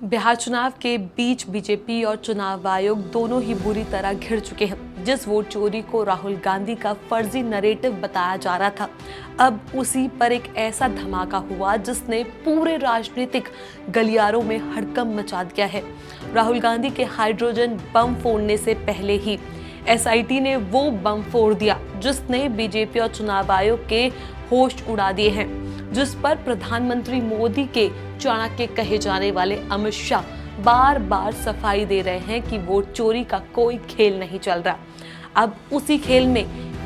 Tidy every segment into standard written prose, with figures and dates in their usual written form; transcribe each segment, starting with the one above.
बिहार चुनाव के बीच बीजेपी और चुनाव आयोग दोनों ही बुरी तरह घिर चुके हैं। जिस वोट चोरी को राहुल गांधी का फर्जी नरेटिव बताया जा रहा था, अब उसी पर एक ऐसा धमाका हुआ जिसने पूरे राजनीतिक गलियारों में हड़कंप मचा दिया है। राहुल गांधी के हाइड्रोजन बम फोड़ने से पहले ही एसआईटी ने वो बम फोड़ दिया जिसने बीजेपी और चुनाव आयोग के होश उड़ा दिए हैं, जिस पर प्रधानमंत्री मोदी के चाणक्य कहे जाने वाले अमित शाह बार बार सफाई दे रहे हैं कि वोट चोरी का कोई खेल नहीं चल रहा। अब उसी खेल में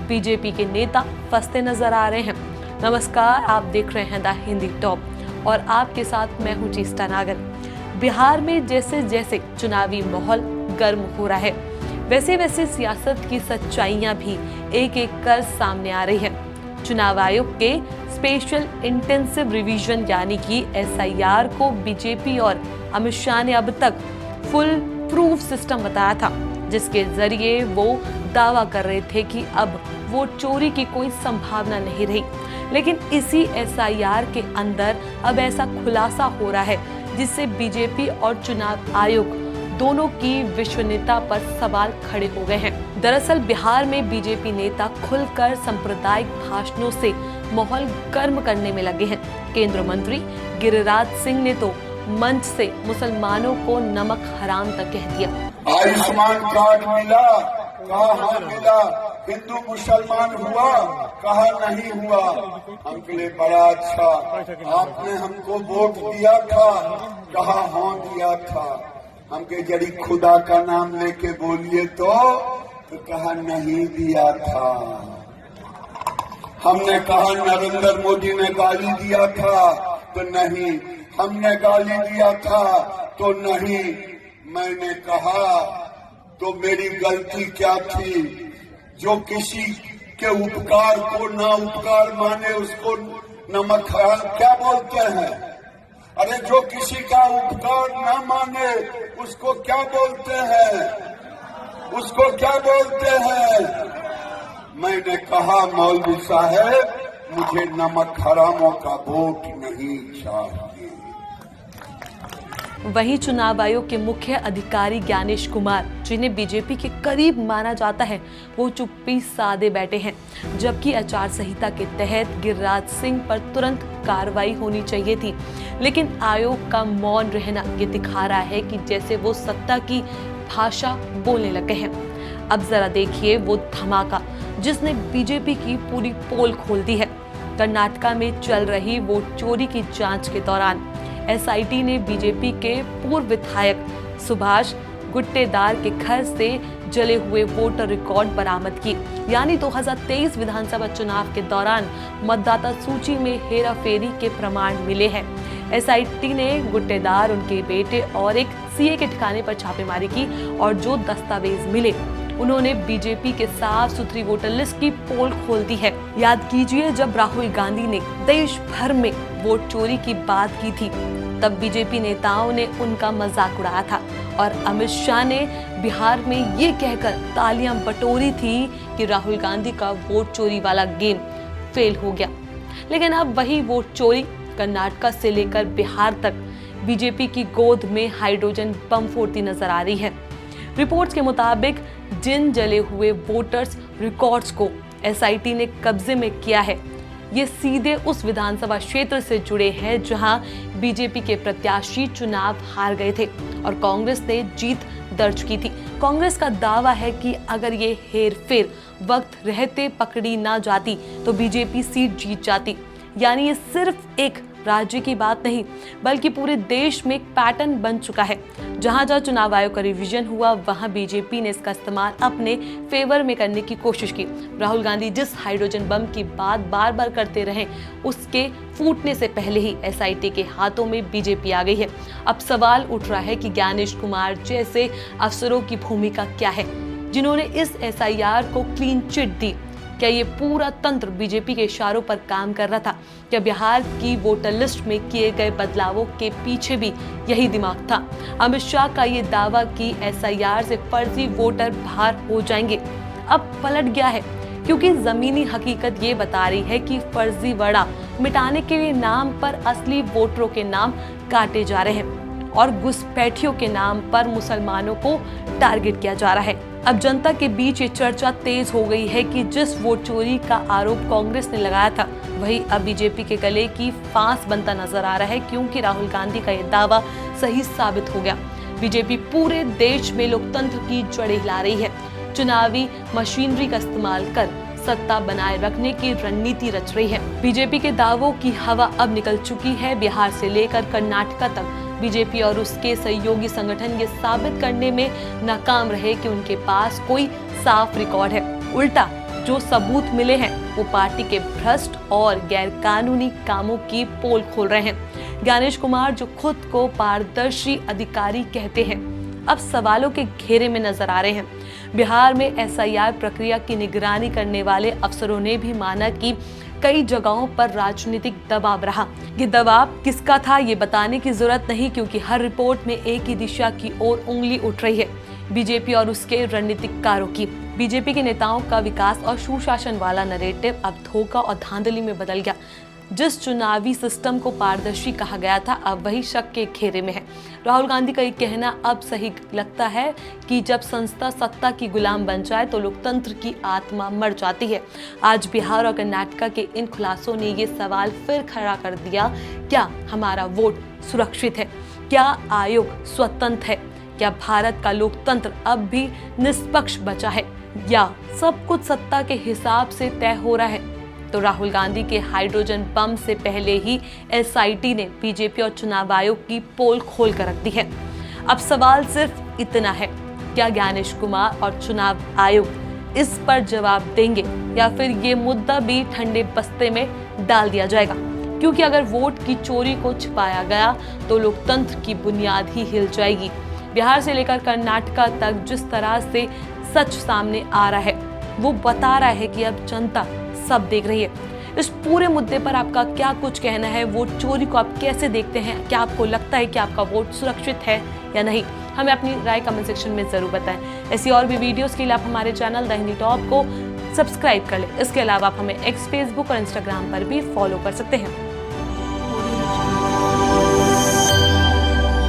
बीजेपी के नेता फंसते नजर आ रहे हैं। नमस्कार, आप देख रहे हैं द हिंदी टॉप और आपके साथ मैं हूं चेष्टा नागर। बिहार में जैसे जैसे चुनावी माहौल गर्म हो रहा है, वैसे वैसे सियासत की सच्चाइयां भी एक एक कर सामने आ रही है। चुनाव आयोग के स्पेशल इंटेंसिव रिवीजन यानी कि एसआईआर को बीजेपी और अमित शाह ने अब तक फुल प्रूफ सिस्टम बताया था, जिसके जरिए वो दावा कर रहे थे कि अब वोट चोरी की कोई संभावना नहीं रही। लेकिन इसी एसआईआर के अंदर अब ऐसा खुलासा हो रहा है जिससे बीजेपी और चुनाव आयोग दोनों की विश्वसनीयता पर सवाल खड़े हो गए हैं। दरअसल बिहार में बीजेपी नेता खुलकर सांप्रदायिक भाषणों से माहौल गर्म करने में लगे हैं। केंद्रीय मंत्री गिरिराज सिंह ने तो मंच से मुसलमानों को नमक हराम तक कह दिया। आयुष्मान कार्ड मिला, कहा हाँ मिला, हिंदू मुसलमान हुआ, कहा नहीं हुआ। हमके लिए बड़ा अच्छा, आपने हमको वोट दिया था, कहा हाँ दिया था। हमके जड़ी खुदा का नाम लेके बोलिए तो कहा नहीं दिया था। हमने कहा नरेंद्र मोदी ने गाली दिया था तो नहीं, हमने गाली दिया था तो नहीं। मैंने कहा तो मेरी गलती क्या थी? जो किसी के उपकार को ना उपकार माने उसको नमक हराम क्या बोलते हैं? अरे जो किसी का उपकार ना माने उसको क्या बोलते हैं? उसको क्या बोलते हैं? मैंने कहा मौलवी साहब, मुझे नमक हरामों का वोट नहीं चाहिए। वहीं चुनाव आयोग के मुख्य अधिकारी ज्ञानेश कुमार, जिन्हें बीजेपी के करीब माना जाता है, वो चुप्पी साधे बैठे हैं, जबकि आचार संहिता के तहत गिरिराज सिंह पर तुरंत कार्रवाई होनी चाहिए थी। लेकिन आयोग का मौन रहना ये दिखा रहा है कि जैसे वो सत्ता की भाषा बोलने लगे हैं। अब जरा देखिए वो धमाका जिसने बीजेपी की पूरी पोल खोल दी है। कर्नाटका में चल रही वोट चोरी की जांच के दौरान एसआईटी ने बीजेपी के पूर्व विधायक सुभाष गुट्टेदार के घर से जले हुए वोटर रिकॉर्ड बरामद किए। यानी 2023 विधानसभा चुनाव के दौरान मतदाता सूची में हेराफेरी के प्रमाण मिले हैं। एसआईटी ने गुट्टेदार, उनके बेटे और एक सीए के ठिकाने पर छापेमारी की और जो दस्तावेज मिले उन्होंने बीजेपी के साफ सुथरी वोटर लिस्ट की पोल खोल दी है। याद कीजिए, जब राहुल गांधी ने देश भर में वोट चोरी की बात की थी तब बीजेपी नेताओं ने उनका मजाक उड़ाया था और अमित शाह ने बिहार में ये कहकर तालियां बटोरी थी कि राहुल गांधी का वोट चोरी वाला गेम फेल हो गया। लेकिन अब वही वोट चोरी कर्नाटक से लेकर बिहार तक बीजेपी की गोद में हाइड्रोजन बम फोड़ती नजर आ रही है। रिपोर्ट्स के मुताबिक जिन जले हुए वोटर्स रिकॉर्ड्स को एसआईटी ने कब्जे में किया है, ये सीधे उस विधानसभा क्षेत्र से जुड़े हैं जहां बीजेपी के प्रत्याशी चुनाव हार गए थे और कांग्रेस ने जीत दर्ज की थी। कांग्रेस का दावा है कि अगर ये हेरफेर वक्त रहते पकड़ी ना जाती तो बीजेपी सीट जीत जाती। यानी ये सिर्फ एक राज्य की बात नहीं बल्कि पूरे देश में एक पैटर्न बन चुका है। जहां जहां चुनाव आयोग का रिवीजन हुआ वहां बीजेपी ने इसका इस्तेमाल अपने फेवर में करने की कोशिश की। राहुल गांधी जिस हाइड्रोजन बम की बात बार बार करते रहे, उसके फूटने से पहले ही एसआईटी के हाथों में बीजेपी आ गई है। अब सवाल उठ रहा है कि ज्ञानेश कुमार जैसे अफसरों की भूमिका क्या है जिन्होंने इस एसआईआर को क्लीन चिट दी। क्या ये पूरा तंत्र बीजेपी के इशारों पर काम कर रहा था? क्या बिहार की वोटर लिस्ट में किए गए बदलावों के पीछे भी यही दिमाग था? अमित शाह का ये दावा कि एसआईआर से फर्जी वोटर बाहर हो जाएंगे अब पलट गया है, क्योंकि जमीनी हकीकत ये बता रही है कि फर्जीवाड़ा मिटाने के लिए नाम पर असली वोटरों के नाम काटे जा रहे हैं। और घुसपैठियों के नाम पर मुसलमानों को टारगेट किया जा रहा है। अब जनता के बीच ये चर्चा तेज हो गई है कि जिस वोट चोरी का आरोप कांग्रेस ने लगाया था वही अब बीजेपी के गले की फांस बनता नजर आ रहा है, क्योंकि राहुल गांधी का ये दावा सही साबित हो गया। बीजेपी पूरे देश में लोकतंत्र की जड़ें हिला रही है, चुनावी मशीनरी का इस्तेमाल कर सत्ता बनाए रखने की रणनीति रच रही है। बीजेपी के दावों की हवा अब निकल चुकी है। बिहार से लेकर कर्नाटक तक बीजेपी और उसके सहयोगी संगठन ये साबित करने में नाकाम रहे कि उनके पास कोई साफ रिकॉर्ड है। उल्टा जो सबूत मिले हैं वो पार्टी के भ्रष्ट और गैर कानूनी कामों की पोल खोल रहे हैं। ज्ञानेश कुमार जो खुद को पारदर्शी अधिकारी कहते हैं, अब सवालों के घेरे में नजर आ रहे हैं। बिहार में एसआईआर प्रक्रिया की निगरानी करने वाले अफसरों ने भी माना कि कई जगहों पर राजनीतिक दबाव रहा। ये दबाव किसका था ये बताने की जरूरत नहीं, क्योंकि हर रिपोर्ट में एक ही दिशा की ओर उंगली उठ रही है, बीजेपी और उसके रणनीतिकारों की। बीजेपी के नेताओं का विकास और सुशासन वाला नैरेटिव अब धोखा और धांधली में बदल गया। जिस चुनावी सिस्टम को पारदर्शी कहा गया था अब वही शक के घेरे में है। राहुल गांधी का ये कहना अब सही लगता है कि जब संस्था सत्ता की गुलाम बन जाए तो लोकतंत्र की आत्मा मर जाती है। आज बिहार और कर्नाटक के इन खुलासों ने ये सवाल फिर खड़ा कर दिया, क्या हमारा वोट सुरक्षित है? क्या आयोग स्वतंत्र है? क्या भारत का लोकतंत्र अब भी निष्पक्ष बचा है, या सब कुछ सत्ता के हिसाब से तय हो रहा है? तो राहुल गांधी के हाइड्रोजन बम से पहले ही एसआईटी ने बीजेपी और चुनाव आयोग की पोल खोल कर रख दी है। अब सवाल सिर्फ इतना है, क्या ज्ञानेश कुमार और चुनाव आयोग इस पर जवाब देंगे, या फिर ये मुद्दा भी ठंडे बस्ते में डाल दिया जाएगा? क्योंकि अगर वोट की चोरी को छिपाया गया तो लोकतंत्र की बुनियाद ही हिल जाएगी। बिहार से लेकर कर्नाटक तक जिस तरह से सच सामने आ रहा है वो बता रहा है कि अब जनता सब देख रही है। इस पूरे मुद्दे पर आपका क्या कुछ कहना है? वोट चोरी को आप कैसे देखते हैं? क्या आपको लगता है कि आपका वोट सुरक्षित है या नहीं? हमें अपनी राय कमेंट सेक्शन में जरूर बताएं। ऐसी और भी वीडियोस के लिए आप हमारे चैनल द हिंदी टॉप को सब्सक्राइब कर लें। इसके अलावा आप हमें एक्स, फेसबुक और इंस्टाग्राम पर भी फॉलो कर सकते हैं।